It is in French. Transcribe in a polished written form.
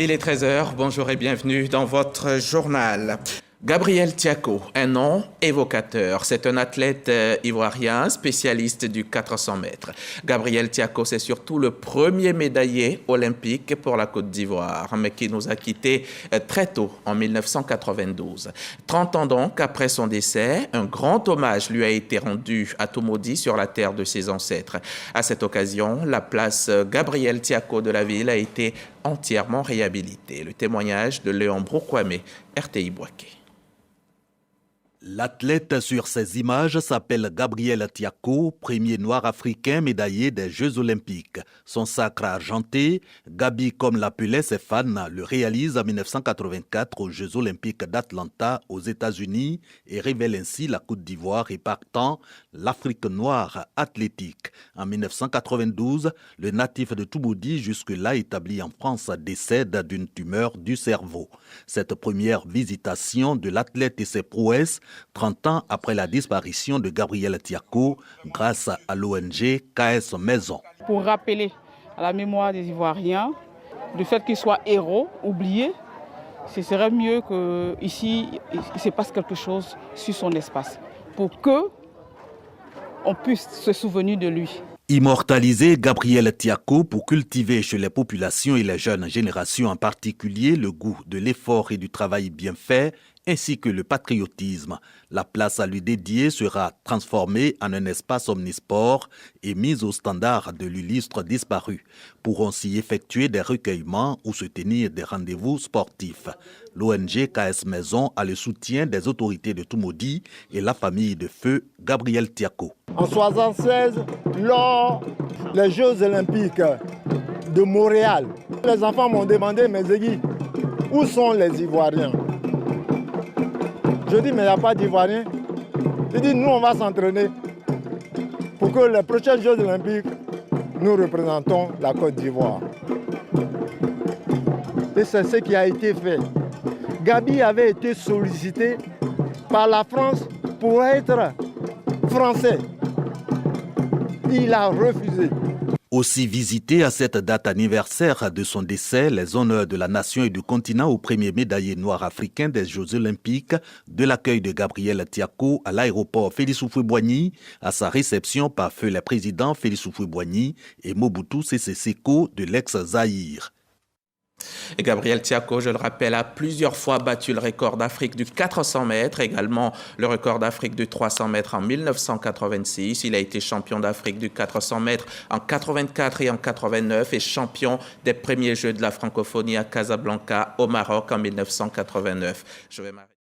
Il est 13 h, bonjour et bienvenue dans votre journal. Gabriel Thiako, un nom évocateur. C'est un athlète ivoirien, spécialiste du 400 mètres. Gabriel Thiako, c'est surtout le premier médaillé olympique pour la Côte d'Ivoire, mais qui nous a quittés très tôt, en 1992. 30 ans donc après son décès, un grand hommage lui a été rendu à Toumoudi, sur la terre de ses ancêtres. À cette occasion, la place Gabriel Thiako de la ville a été entièrement réhabilitée. Le témoignage de Léon Broukwame, RTI Boaké. L'athlète sur ces images s'appelle Gabriel Thiako, premier noir africain médaillé des Jeux Olympiques. Son sacre argenté, Gabi comme l'appelaient ses fans, le réalise en 1984 aux Jeux Olympiques d'Atlanta aux États-Unis et révèle ainsi la Côte d'Ivoire et partant l'Afrique noire athlétique. En 1992, le natif de Toumoudi, jusque-là établi en France, décède d'une tumeur du cerveau. Cette première visitation de l'athlète et ses prouesses 30 ans après la disparition de Gabriel Thiako grâce à l'ONG KS Maison. Pour rappeler à la mémoire des Ivoiriens le fait qu'ils soient héros, oubliés, ce serait mieux qu'ici, il se passe quelque chose sur son espace pour qu'on puisse se souvenir de lui. Immortaliser Gabriel Thiako pour cultiver chez les populations et les jeunes générations en particulier le goût de l'effort et du travail bien fait, ainsi que le patriotisme. La place à lui dédiée sera transformée en un espace omnisport et mise au standard de l'illustre disparu. Pourront s'y effectuer des recueillements ou se tenir des rendez-vous sportifs. L'ONG KS Maison a le soutien des autorités de Toumoudi et la famille de feu Gabriel Thiako. En 1976, lors des Jeux Olympiques de Montréal, les enfants m'ont demandé, mais Zégui, où sont les Ivoiriens? Je dis, mais il n'y a pas d'Ivoiriens. Il dit, nous, on va s'entraîner pour que les prochains Jeux Olympiques, nous représentons la Côte d'Ivoire. Et c'est ce qui a été fait. Gabi avait été sollicité par la France pour être français. Il a refusé. Aussi visité à cette date anniversaire de son décès, les honneurs de la nation et du continent au premier médaillé noir africain des Jeux Olympiques, de l'accueil de Gabriel Thiako à l'aéroport Félix Houphouët-Boigny, à sa réception par feu les présidents Félix Houphouët-Boigny et Mobutu Sese Seko de l'ex-Zaïre. Et Gabriel Thiako, je le rappelle, a plusieurs fois battu le record d'Afrique du 400 mètres, également le record d'Afrique du 300 mètres en 1986. Il a été champion d'Afrique du 400 mètres en 84 et en 89 et champion des premiers Jeux de la francophonie à Casablanca au Maroc en 1989. Je vais m'arrêter.